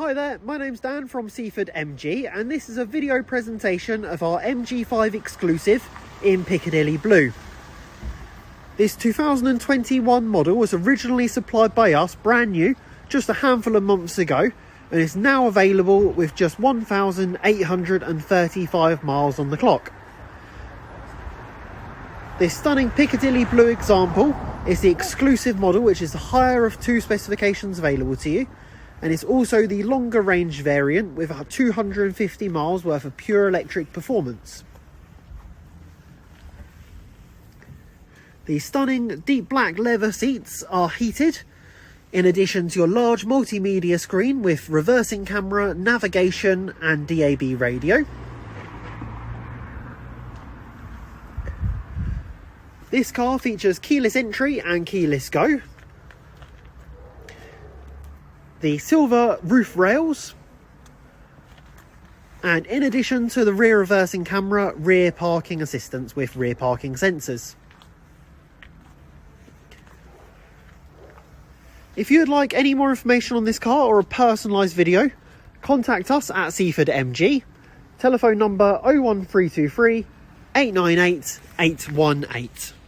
Hi there, my name's Dan from Seaford MG, and this is a video presentation of our MG5 exclusive in Piccadilly Blue. This 2021 model was originally supplied by us brand new just a handful of months ago, and is now available with just 1,835 miles on the clock. This stunning Piccadilly Blue example is the exclusive model, which is the higher of two specifications available to you, and it's also the longer range variant with 250 miles worth of pure electric performance. The stunning deep black leather seats are heated, in addition to your large multimedia screen with reversing camera, navigation and DAB radio. This car features keyless entry and keyless go. The silver roof rails, and in addition to the rear reversing camera, rear parking assistance with rear parking sensors. If you'd like any more information on this car or a personalised video, contact us at Seaford MG. Telephone number 01323 898 818.